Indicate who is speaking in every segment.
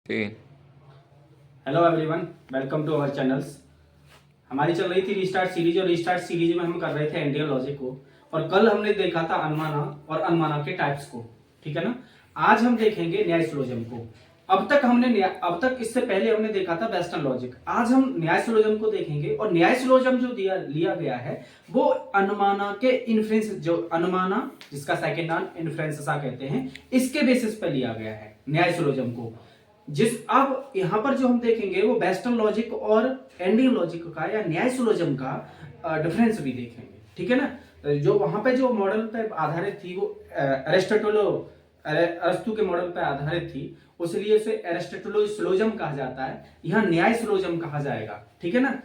Speaker 1: तीन।
Speaker 2: Hello everyone, welcome to our channels. हमारी चल रही थी रीस्टार्ट सीरीज और रीस्टार्ट सीरीज में हम कर रहे थे एंडियल लॉजिक को। और कल हमने देखा था अनुमाना और अनुमाना के टाइप्स को, ठीक है ना। आज हम देखेंगे न्याय सिलोजिज्म को। अब तक इससे पहले हमने देखा था वेस्टर्न लॉजिक। आज हम न्याय सिलोजिज्म को देखेंगे और न्याय सिलोजिज्म जो लिया गया है वो अनुमाना के इन्फ्रेंस, जो अनुमाना जिसका सेकंड नाम इन्फ्रेंसा कहते हैं, इसके बेसिस पर लिया गया है न्याय सिलोजिज्म को। अब यहां पर जो हम देखेंगे वो वेस्टर्न लॉजिक और इंडियन लॉजिक का या न्याय सिलोजिज्म का डिफरेंस भी देखेंगे, ठीक है ना। जो वहां पे जो मॉडल पे आधारित थी वो अरस्तु के मॉडल पे आधारित थी, इसलिए उसे एरिस्टोटेलो सिलोजिज्म कहा जाता है। यहाँ न्याय सिलोजिज्म कहा जाएगा, ठीक है ना।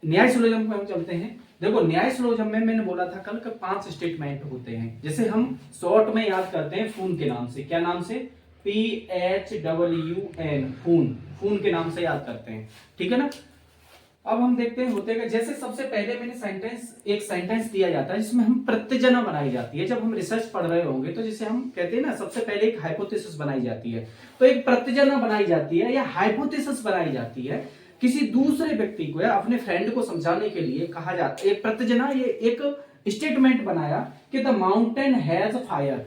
Speaker 2: न्याय सिलोजिज्म पे हम चलते हैं। देखो, न्याय सिलोजिज्म में मैंने बोला था कल का 5 स्टेटमेंट होते हैं, जैसे हम शॉर्ट में याद करते हैं फून के नाम से। क्या नाम से? PHWN, फून के नाम से याद करते हैं, ठीक है ना। अब हम देखते हैं होते हैं, जैसे सबसे पहले मैंने एक सेंटेंस दिया जाता है जिसमें हम प्रत्यजना बनाई जाती है। जब हम रिसर्च पढ़ रहे होंगे तो जिसे हम कहते हैं ना, सबसे पहले एक हाइपोथेसिस बनाई जाती है। तो एक प्रत्यजना बनाई जाती है या हाइपोथेसिस बनाई जाती है किसी दूसरे व्यक्ति को या अपने फ्रेंड को समझाने के लिए कहा जाता है। एक प्रत्यजना, ये एक स्टेटमेंट बनाया कि the mountain has fire,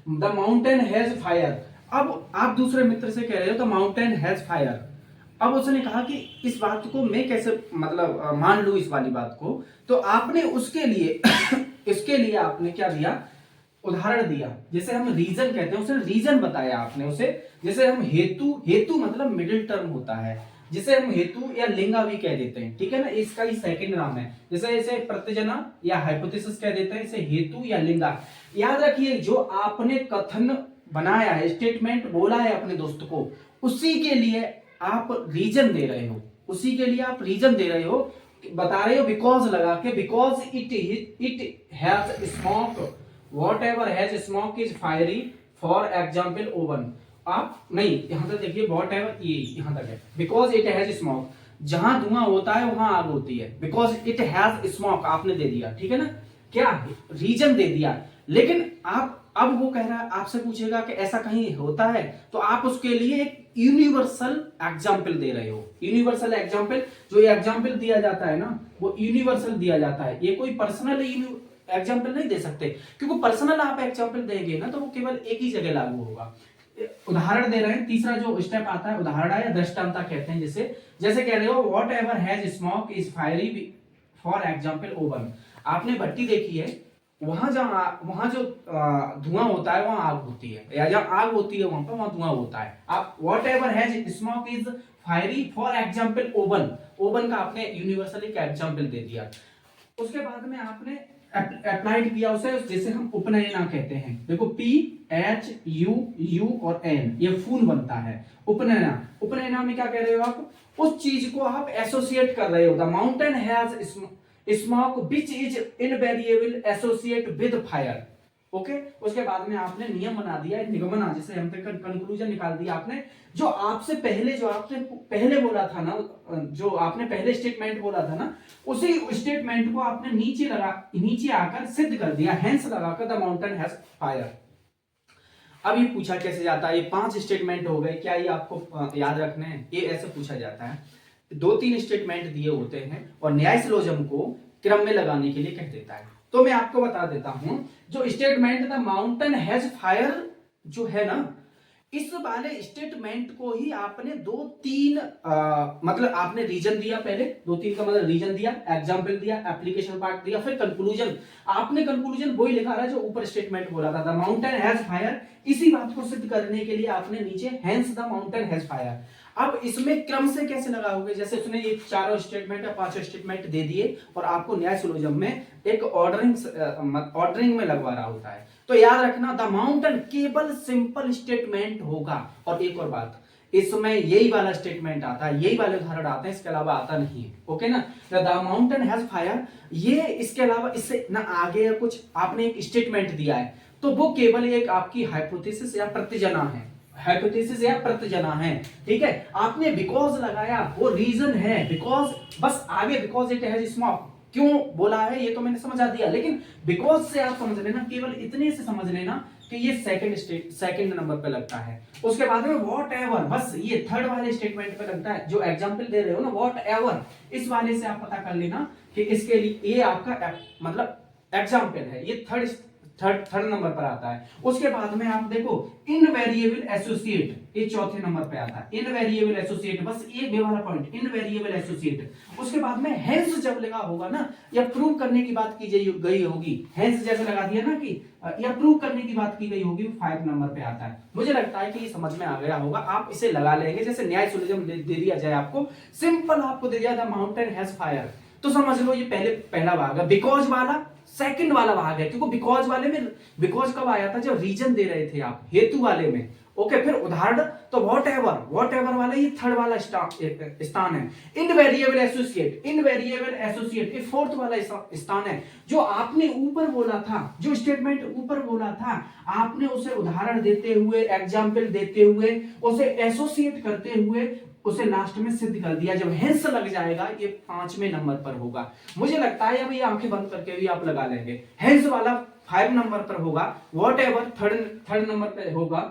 Speaker 2: the mountain has fire. अब आप दूसरे मित्र से कह रहे हो द माउंटेन हैज फायर। अब उसने कहा कि इस बात को मैं कैसे मान लू इस वाली बात को। तो आपने उसके लिए इसके लिए आपने क्या दिया? उदाहरण दिया, जैसे हम रीजन कहते हैं, उसे रीजन बताया आपने उसे। जैसे हम हेतु मतलब मिडिल टर्म होता है, जिसे हम हेतु या लिंगा भी कह देते हैं, ठीक है ना। इसका ही सेकंड नाम है। जैसे इसे प्रत्यजना या हाइपोथेसिस कह देते हैं, इसे हेतु या लिंगा। याद रखिए, जो आपने कथन बनाया है, स्टेटमेंट बोला है अपने दोस्त को, उसी के लिए आप रीजन दे रहे हो, उसी के लिए आप रीजन दे रहे हो, बता रहे हो बिकॉज लगा के, because it has smoke, what ever has smoke is fiery, for example oven. आप नहीं, यहां तक देखिए, वॉट एवर, ये यहां तक है। बिकॉज इट हैज स्मोक, जहां धुआं होता है वहां आग होती है। बिकॉज इट हैज स्मोक आपने दे दिया, ठीक है ना, क्या रीजन दे दिया। लेकिन आप, अब वो कह रहा है, आपसे पूछेगा कि ऐसा कहीं होता है, तो आप उसके लिए एक यूनिवर्सल एग्जाम्पल दे रहे हो। यूनिवर्सल एग्जाम्पल, जो एग्जाम्पल दिया जाता है ना, वो यूनिवर्सल दिया जाता है। ये कोई पर्सनल एग्जाम्पल नहीं दे सकते, क्योंकि पर्सनल आप एग्जाम्पल देंगे ना तो वो केवल एक ही जगह लागू होगा। उदाहरण दे रहे हैं, तीसरा जो स्टेप आता है उदाहरण या दृष्टांता कहते हैं। जैसे कह रहे हो what ever has smoke is fiery, for example oven. आपने भट्टी देखी है, वहां जो धुआं होता है वहां आग होती है, या जहां आग होती है वहां धुआं होता है। आप what ever has smoke is fiery, for example oven, oven का आपने यूनिवर्सल एक एग्जाम्पल दे दिया। उसके बाद में आपने अप्लाइड किया उसे, जैसे हम उपनयना कहते हैं। देखो, PHU और N, ये फूल बनता है। उपनयना में क्या कह रहे हो आप? उस चीज को आप एसोसिएट कर रहे हो। The mountain has smoke which is invariable associate with fire. Okay, उसके बाद में आपने नियम बना दिया, निगमना, जिसे हम कंक्लूजन निकाल दिया आपने। जो आपने पहले बोला था ना, जो आपने पहले स्टेटमेंट बोला था ना, उसी स्टेटमेंट को आपने नीचे आकर सिद्ध कर दिया, हेंस लगाकर द माउंटेन हैज फायर। अब ये पूछा कैसे जाता है? ये 5 स्टेटमेंट हो गए, क्या ये आपको याद रखने हैं? ये ऐसे पूछा जाता है, 2-3 स्टेटमेंट दिए होते हैं और न्याय सिलोजिज्म को क्रम में लगाने के लिए कह देता है। तो मैं आपको बता देता हूं, जो statement the mountain has fire जो है ना, इस वाले स्टेटमेंट को ही आपने 2-3 मतलब आपने रीजन दिया पहले, 2-3 का मतलब रीजन दिया, एग्जांपल दिया, एप्लीकेशन पार्ट दिया, फिर कंक्लूजन। आपने कंक्लूजन वही लिखा रहा जो ऊपर स्टेटमेंट बोला था, द माउंटेन हैज फायर। इसी बात को सिद्ध करने के लिए आपने नीचे hence the mountain has fire. अब इसमें क्रम से कैसे लगाओगे? जैसे उसने ये 4 स्टेटमेंट या 5 स्टेटमेंट दे दिए और आपको न्याय सिलोजिज्म में एक ऑर्डरिंग में लगवा रहा होता है। तो याद रखना, द माउंटेन केवल सिंपल स्टेटमेंट होगा। और एक और बात, इसमें यही वाला स्टेटमेंट आता है, यही वाले उदाहरण आते हैं, इसके अलावा आता नहीं है। ओके ना, द माउंटेन हैज फायर, ये इसके अलावा इससे ना आगे या कुछ आपने एक स्टेटमेंट दिया है, तो वो केवल एक आपकी हाइपोथेसिस या प्रत्यजना है। हाइपोथेसिस या प्रत्यजना है, ठीक है। आपने बिकॉज लगाया, वो रीजन है बिकॉज, बस आगे बिकॉज इट हैज स्मोक क्यों बोला है ये तो मैंने समझा दिया, लेकिन बिकॉज से आप समझ लेना, केवल इतने से समझ लेना कि ये सेकंड नंबर पे लगता है। उसके बाद में वॉट एवर, बस ये थर्ड वाले स्टेटमेंट पे लगता है। जो एग्जाम्पल दे रहे हो ना वॉट एवर, इस वाले से आप पता कर लेना कि इसके लिए ये आपका मतलब एग्जाम्पल है, ये थर्ड नंबर पर आता है। उसके बाद में आप देखो इनवेरिएबल एसोसिएट, ये चौथे नंबर पे आता है। इनवेरिएबल एसोसिएट, बस एक भी वाला पॉइंट, इनवेरिएबल एसोसिएट। उसके बाद में हेंस जब लगा होगा ना, या प्रूव करने की बात की गई होगी, हेंस जैसे लगा दिया ना कि या प्रूव करने की बात की गई होगी, 5 नंबर पे आता है। मुझे लगता है कि ये समझ में आ गया होगा, आप इसे लगा लेंगे। जैसे न्याय सिलोजिज्म दे दिया जाए आपको, सिंपल आपको दे दिया था माउंटेन हैज फायर, तो समझ लो ये पहला भाग है। बिकॉज वाला सेकंड वाला भाग है, क्योंकि बिकॉज वाले में, बिकॉज कब आया था जब रीजन दे रहे थे आप हेतु वाले में। ओके, फिर उदाहरण तो वॉट एवर वाला ये थर्ड वाला स्थान है। इनवेरिएबल एसोसिएट ये फोर्थ वाला स्थान है। जो आपने ऊपर बोला था, जो स्टेटमेंट ऊपर बोला था, आपने उसे उदाहरण देते हुए, एग्जाम्पल देते हुए, उसे एसोसिएट करते हुए उसे लास्ट में सिद्ध कर दिया। जब हेंस लग जाएगा ये 5वें नंबर पर होगा। मुझे लगता है अभी आंखें बंद करके भी आप लगा लेंगे। हेंस वाला 5 नंबर पर होगा, वॉट एवर थर्ड नंबर पर होगा,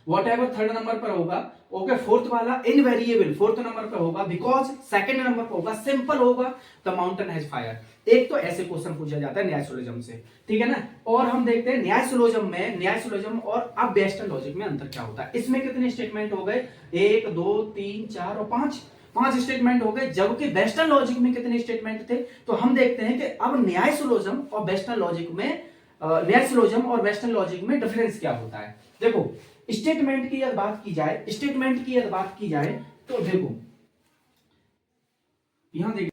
Speaker 2: वॉट एवर थर्ड नंबर पर होगा। ओके, फोर्थ वाला इनवेरिएबल फोर्थ नंबर पर होगा, बिकॉज सेकंड नंबर पर होगा, सिंपल होगा, द माउंटेन हैज फायर। एक तो ऐसे क्वेश्चन पूछा जाता है न्याय सिलोजिज्म से, ठीक है ना। और हम देखते हैं न्याय सिलोजिज्म और अब वेस्टर्न लॉजिक में अंतर क्या होता है। इसमें कितने स्टेटमेंट हो गए, 1 2 3 4 और 5 स्टेटमेंट हो गए। जबकि वेस्टर्न लॉजिक में कितने स्टेटमेंट थे, तो हम देखते हैं कि अब न्याय सिलोजिज्म और वेस्टर्न लॉजिक में, न्याय सिलोजिज्म और वेस्टर्न लॉजिक में डिफरेंस क्या होता है। देखो स्टेटमेंट की यदि बात की जाए, तो देखो यहां देखो